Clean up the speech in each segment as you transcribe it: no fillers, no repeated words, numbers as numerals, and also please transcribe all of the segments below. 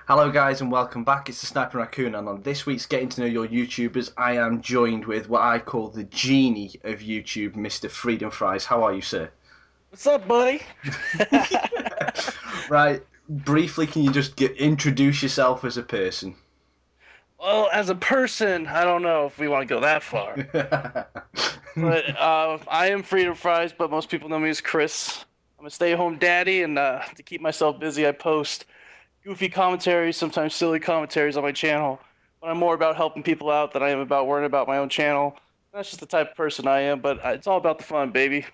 Hello guys and welcome back, it's the Sniper Raccoon, and on this week's Getting to Know Your YouTubers I am joined with what I call the genie of YouTube, Mr. Freedom Fries. How are you, sir? What's up, buddy? Right, briefly can you just introduce yourself as a person? Well, as a person, I don't know if we want to go that far. But I am Freedom Fries, but most people know me as Chris. I'm a stay-at-home daddy, and to keep myself busy, I post goofy commentaries, sometimes silly commentaries on my channel. But I'm more about helping people out than I am about worrying about my own channel. That's just the type of person I am, but it's all about the fun, baby.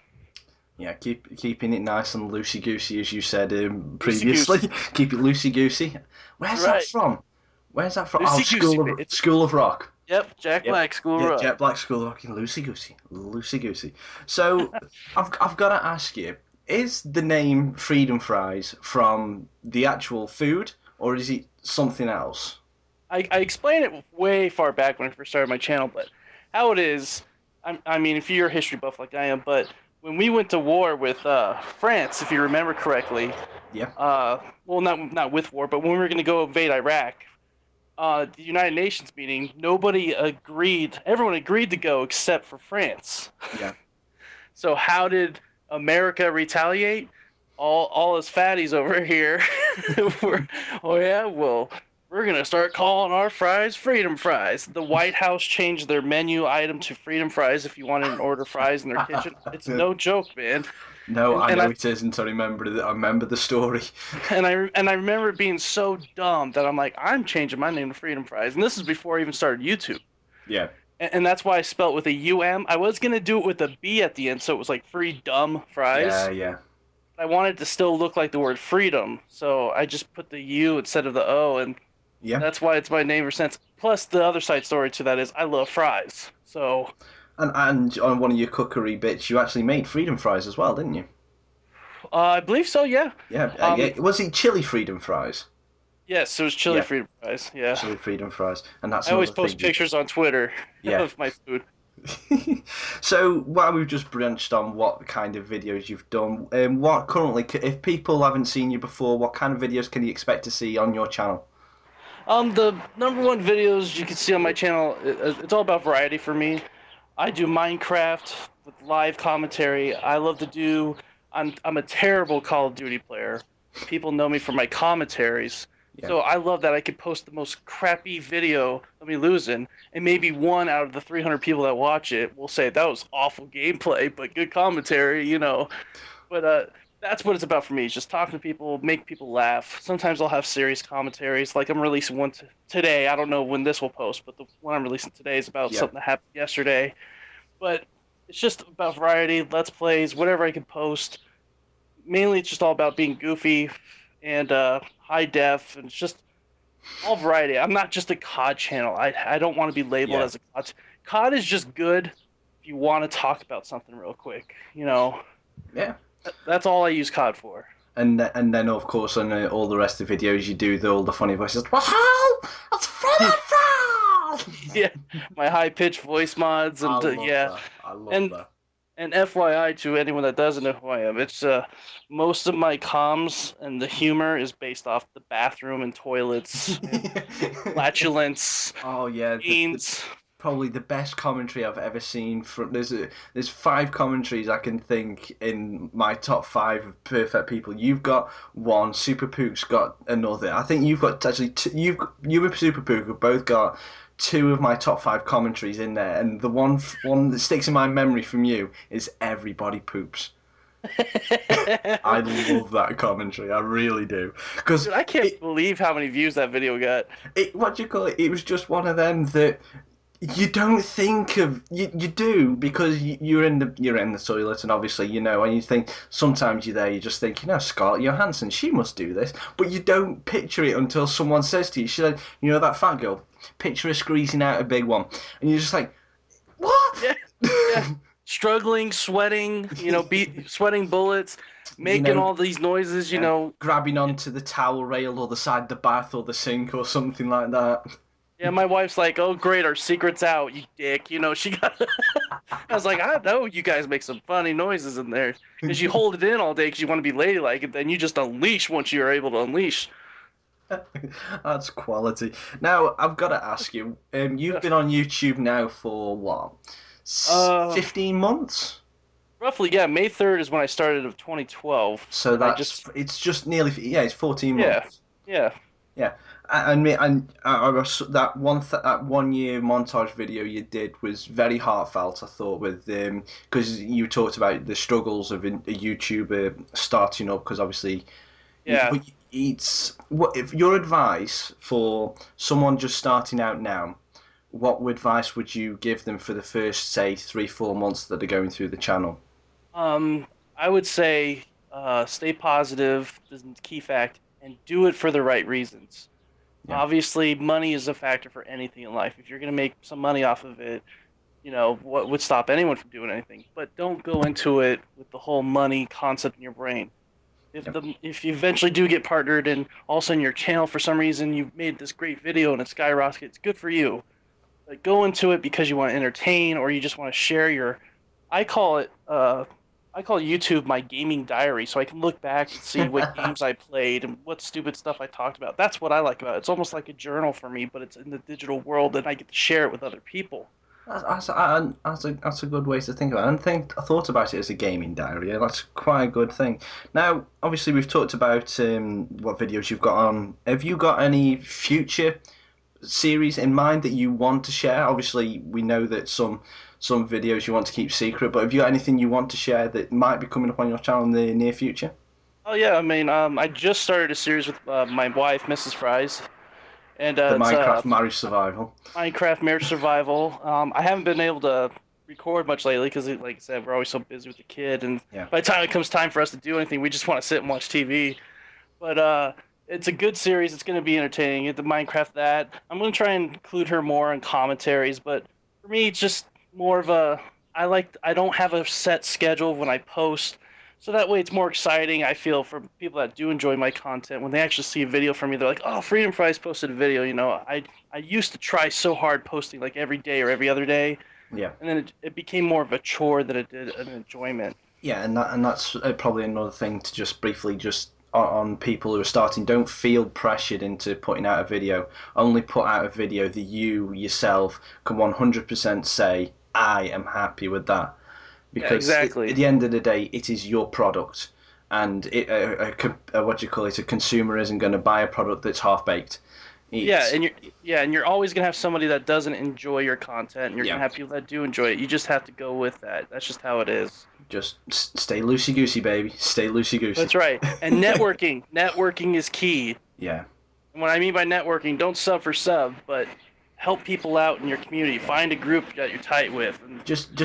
Yeah, keeping it nice and loosey-goosey, as you said previously. Keep it loosey-goosey. Where's that from? Where's that from? Oh, School of Rock. Yep, Jack Black, School of Rock. Jack Black, School of Rock, and loosey-goosey. So, I've got to ask you, is the name Freedom Fries from the actual food, or is it something else? I explained it way far back when I first started my channel, but how it is, I mean, if you're a history buff like I am, but when we went to war with France, if you remember correctly, yeah. Well, not with war, but when we were going to go invade Iraq, the United Nations meeting, everyone agreed to go except for France. Yeah. So how did America retaliate? All us fatties over here we're gonna start calling our fries Freedom Fries. The White House changed their menu item to Freedom Fries if you wanted to order fries in their kitchen. It's no joke, man. No, I know it isn't. I remember the story. And I remember it being so dumb that I'm like, I'm changing my name to Freedom Fries. And this is before I even started YouTube. Yeah. And that's why I spelled it with a U-M. I was going to do it with a B at the end, so it was like Free Dumb Fries. Yeah, yeah. I wanted to still look like the word freedom, so I just put the U instead of the O, and that's why it's my name ever since. Plus, the other side story to that is I love fries, so... And on one of your cookery bits, you actually made Freedom Fries as well, didn't you? I believe so, yeah. Yeah, was it chili Freedom Fries? Yes, it was chili Freedom Fries, yeah. Chili Freedom Fries, and that's... I always post pictures on Twitter of my food. So, while we've just branched on what kind of videos you've done, what currently, if people haven't seen you before, what kind of videos can you expect to see on your channel? The #1 videos you can see on my channel, it's all about variety for me. I do Minecraft with live commentary. I love to do... I'm a terrible Call of Duty player. People know me for my commentaries. Yeah. So I love that I could post the most crappy video of me losing, and maybe 1 out of the 300 people that watch it will say, that was awful gameplay, but good commentary, you know. But that's what it's about for me, just talking to people, make people laugh. Sometimes I'll have serious commentaries, like I'm releasing one today. I don't know when this will post, but the one I'm releasing today is about something that happened yesterday. But it's just about variety, Let's Plays, whatever I can post. Mainly it's just all about being goofy and high def, and it's just all variety. I'm not just a COD channel. I don't want to be labeled as a COD. COD is just good if you want to talk about something real quick, you know. Yeah. That's all I use COD for. And then of course on all the rest of the videos you do all the funny voices. Wow, that's Freedom Fries! Yeah, my high pitched voice mods and I love that. And FYI to anyone that doesn't know who I am, it's most of my comms and the humor is based off the bathroom and toilets, and flatulence. Oh yeah, probably the best commentary I've ever seen. There's 5 commentaries I can think in my top 5 of perfect people. You've got one, Super Pook's got another. I think you've got actually you and Super Pook have both got 2 of my top 5 commentaries in there, and the one that sticks in my memory from you is Everybody Poops. I love that commentary, I really do. Dude, I can't believe how many views that video got. What do you call it? It was just one of them that you don't think of. You do, because you're in the toilet, and obviously you know, and you think sometimes you're there, you just think, you know, Scarlett Johansson, she must do this, but you don't picture it until someone says to you, she's like, you know, that fat girl, picture her squeezing out a big one, and you're just like, what? Yeah. Struggling, sweating, you know, sweating bullets, making all these noises, you know, grabbing onto the towel rail or the side of the bath or the sink or something like that. Yeah, my wife's like, "Oh, great, our secret's out, you dick." You know, she got. I was like, "I know you guys make some funny noises in there because you hold it in all day because you want to be ladylike, and then you just unleash once you're able to unleash." That's quality. Now, I've got to ask you, you've Yeah. been on YouTube now for what? Uh, 15 months? roughly, yeah. May 3rd is when I started of 2012, So and I that's, just, it's just nearly, yeah, it's 14 yeah, months. yeah, Yeah. That that 1 year montage video you did was very heartfelt. I thought with because you talked about the struggles of a YouTuber starting up because obviously yeah. but it's what if your advice for someone just starting out now, what advice would you give them for the first, say, 3, 4 months that are going through the channel? Um, I would say, stay positive is the key fact, and do it for the right reasons. Yeah, Obviously, money is a factor for anything in life. If you're gonna make some money off of it, what would stop anyone from doing anything? But don't go into it with the whole money concept in your brain. yeah, If you eventually do get partnered and all of a sudden your channel for some reason you've made this great video and it skyrockets, good for you. But go into it because you want to entertain or you just want to share your. I call it I call YouTube my gaming diary, so I can look back and see what games I played and what stupid stuff I talked about. That's what I like about it. It's almost like a journal for me, but it's in the digital world, and I get to share it with other people. that's a good way to think about it. I thought about it as a gaming diary. Yeah, that's quite a good thing. Now, obviously, we've talked about what videos you've got on. Have you got any future series in mind that you want to share? Obviously, we know that some videos you want to keep secret, but have you got anything you want to share that might be coming up on your channel in the near future? Oh yeah, I mean, I just started a series with my wife, Mrs. Fries, and The it's Minecraft marriage survival. Minecraft Marriage Survival. I haven't been able to record much lately because, like I said, we're always so busy with the kid, and Yeah. by the time it comes time for us to do anything, we just want to sit and watch TV. But it's a good series. It's going to be entertaining. The Minecraft that I'm going to try and include her more in commentaries, but for me, it's just more of a. I don't have a set schedule when I post, so that way it's more exciting. I feel for people that do enjoy my content when they actually see a video from me, they're like, "Oh, Freedom Fries posted a video." I used to try so hard posting like every day or every other day, Yeah. and then it became more of a chore than it did an enjoyment. Yeah, and that's probably another thing to just briefly just on people who are starting. Don't feel pressured into putting out a video. Only put out a video that you yourself can 100% say, I am happy with that. Yeah, Because at exactly. the end of the day, it is your product. And what do you call it? A consumer isn't going to buy a product that's half baked. Yeah, It's, and you're always gonna have somebody that doesn't enjoy your content, and you're yeah, gonna have people that do enjoy it. You just have to go with that. That's just how it is. just stay loosey goosey, baby. Stay loosey goosey. That's right. And networking is key. Yeah. And what I mean by networking, don't sub for sub, but help people out in your community. Find a group that you're tight with. And Just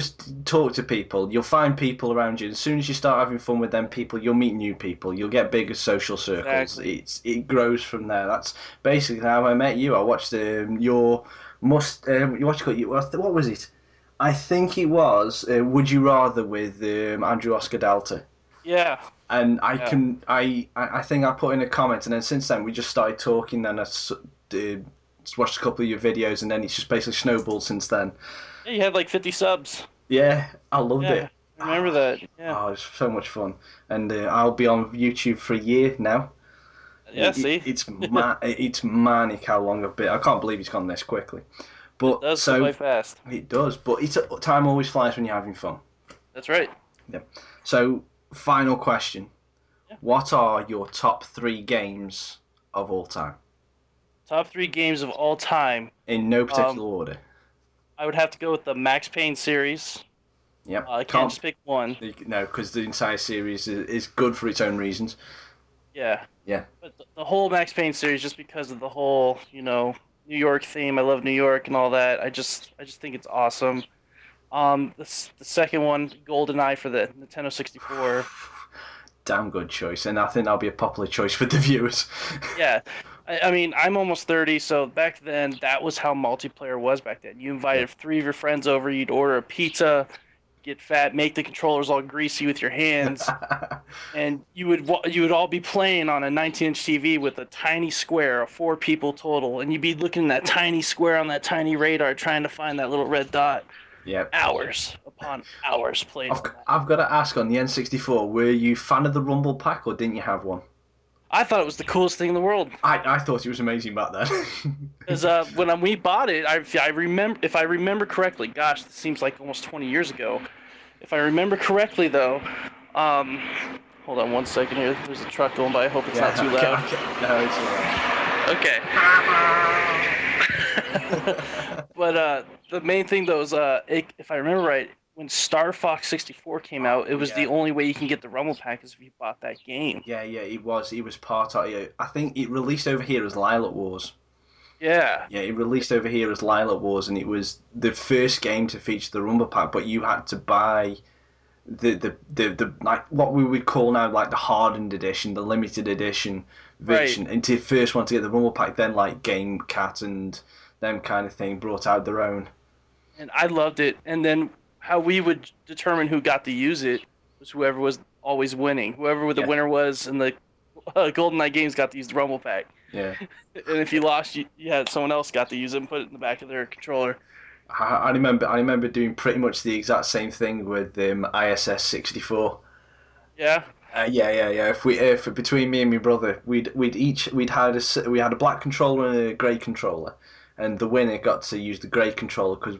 talk to people. You'll find people around you. As soon as you start having fun with them people, you'll meet new people. You'll get bigger social circles. exactly. It grows from there. That's basically how I met you. I watched your what you call you what was it? I think it was Would You Rather with Andrew Oscar Delta. Yeah, And yeah, I think I put in a comment, and then since then we just started talking. And watched a couple of your videos, and then it's just basically snowballed since then. yeah. You had like 50 subs. Yeah, I loved Yeah, it. I remember that. Yeah, Oh, it's so much fun, and I'll be on YouTube for a year now. yeah. See, It's manic how long I've been. I can't believe it's gone this quickly. it But does go so by fast. it does. But time always flies when you're having fun. That's right. Yeah. So final question: Yeah. what are your top 3 games of all time? Top three games of all time. In no Um, particular order. I would have to go with the Max Payne series. Yep. I can't Can't just pick one. no, because the entire series is good for its own reasons. Yeah, Yeah. but the whole Max Payne series, just because of the whole, New York theme. I love New York and all that. I just think it's awesome. The second one, GoldenEye for the Nintendo 64. Damn good choice, and I think that'll be a popular choice with the viewers. Yeah, I mean, I'm almost 30, so back then that was how multiplayer was back then. You Yeah, invited three of your friends over, you'd order a pizza, get fat, make the controllers all greasy with your hands, and you would all be playing on a 19-inch TV with a tiny square of 4 people total, and you'd be looking at that tiny square on that tiny radar trying to find that little red dot. Yep. Hours upon hours playing I've, on that. I've got to ask, on the N64, were you fan of the Rumble Pack or didn't you have one? I thought it was the coolest thing in the world. I thought it was amazing back then. Because when we bought it, I remember, if I remember correctly, gosh, this seems like almost 20 years ago. If I remember correctly, though, hold on one second here. There's a truck going by. I hope it's not too loud. No, it's Okay. But the main thing, though, is if I remember right, when Star Fox 64 came out, it was the only way you can get the Rumble Pack is if you bought that game. Yeah, it was. It was part of it. I think it released over here as Lilac Wars. Yeah. Yeah, it released over here as Lilac Wars, and it was the first game to feature the Rumble Pack. But you had to buy the like what we would call now like the hardened edition, the limited edition version, and the first one to get the Rumble Pack. Then like Game Cat and them kind of thing brought out their own. And I loved it. And then how we would determine who got to use it was whoever was always winning. Whoever the winner was in the Golden Knight games got to use the Rumble Pack. Yeah. And if you lost, you had someone else got to use it and put it in the back of their controller. I remember doing pretty much the exact same thing with ISS 64. Yeah. Yeah. If between me and my brother, we had a black controller and a grey controller, and the winner got to use the grey controller because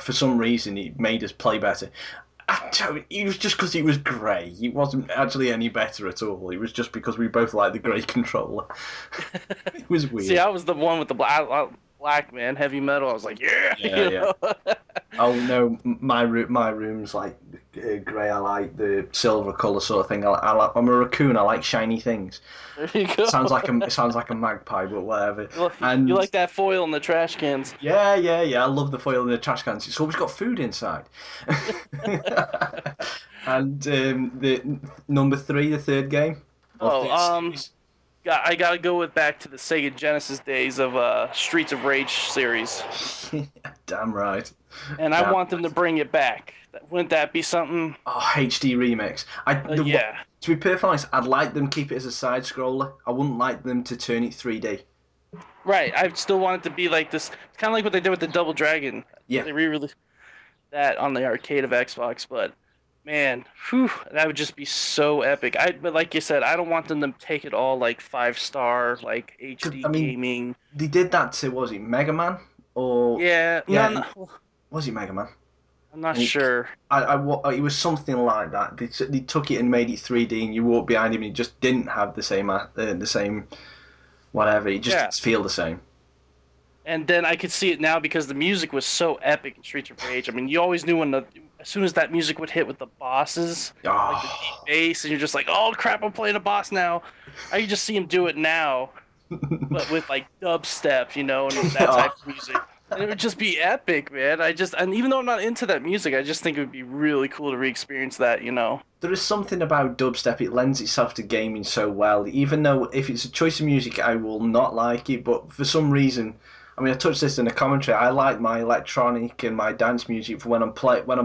for some reason it made us play better. It was just because he was grey. He wasn't actually any better at all. It was just because we both liked the grey controller. It was weird. See, I was the one with the black man, heavy metal. I was like, yeah. Oh no, my room's like grey. I like the silver colour sort of thing. I'm a raccoon. I like shiny things. There you go. It sounds like a magpie, but whatever. And you like that foil in the trash cans? Yeah. I love the foil in the trash cans. It's always got food inside. And the number 3, the third game. I gotta go back to the Sega Genesis days of Streets of Rage series. Damn right. And I want them to bring it back. Wouldn't that be something? Oh, HD remix. Yeah. To be perfectly honest, I'd like them to keep it as a side scroller. I wouldn't like them to turn it 3D. Right. I still want it to be like this. It's kind of like what they did with the Double Dragon. Yeah. They re-released that on the arcade of Xbox, but man, that would just be so epic. But like you said, I don't want them to take it all like 5-star, like HD gaming. They did that to, was it Mega Man? Or was it Mega Man? I'm not sure. It was something like that. They took it and made it 3D, and you walked behind him, and it just didn't have the same whatever. It just didn't feel the same. And then I could see it now because the music was so epic in Streets of Rage. I mean, you always knew as soon as that music would hit with the bosses, like the deep bass, and you're just like, oh crap, I'm playing a boss now. I can just see him do it now, but with like dubstep, and that type of music. And it would just be epic, man. And even though I'm not into that music, I just think it would be really cool to re-experience that, There is something about dubstep, it lends itself to gaming so well, even though if it's a choice of music, I will not like it, but for some reason, I mean, I touched this in the commentary, I like my electronic and my dance music for when I'm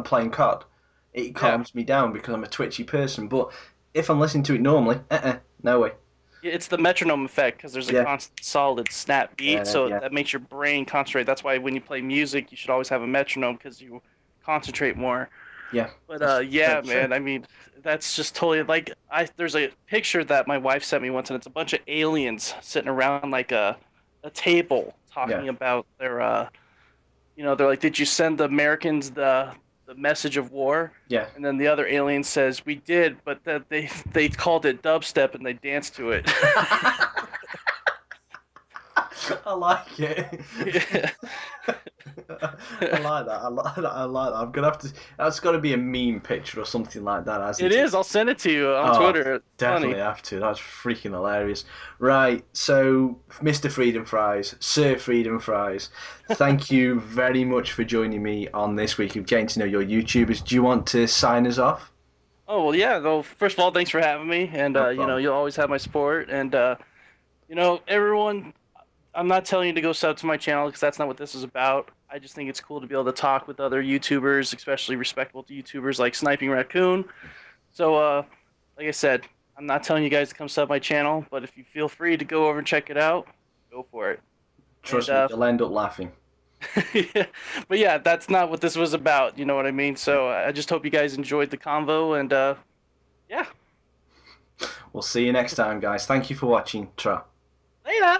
playing COD. It calms me down because I'm a twitchy person, but if I'm listening to it normally, no way. It's the metronome effect because there's a constant, solid snap beat, that makes your brain concentrate. That's why when you play music, you should always have a metronome because you concentrate more. Yeah. But man, I mean, that's just totally like there's a picture that my wife sent me once, and it's a bunch of aliens sitting around like a table talking about their they're like, did you send the Americans the message of war? Yeah. And then the other alien says, we did, but they called it dubstep and they danced to it. I like it. Yeah. I like that. I'm gonna have to. That's got to be a meme picture or something like that. It is. I'll send it to you on Twitter. It's definitely funny. have to. That's freaking hilarious. Right. So, Mr. Freedom Fries, Sir Freedom Fries, thank you very much for joining me on this week of getting to know your YouTubers. Do you want to sign us off? Oh well, yeah. Well, first of all, thanks for having me, and you'll always have my support, and everyone. I'm not telling you to go sub to my channel because that's not what this is about. I just think it's cool to be able to talk with other YouTubers, especially respectable YouTubers like Sniping Raccoon. So, like I said, I'm not telling you guys to come sub my channel, but if you feel free to go over and check it out, go for it. And Trust me, you'll end up laughing. yeah, but yeah, that's not what this was about. You know what I mean? So I just hope you guys enjoyed the convo, and yeah, We'll see you next time, guys. Thank you for watching. Tra. later.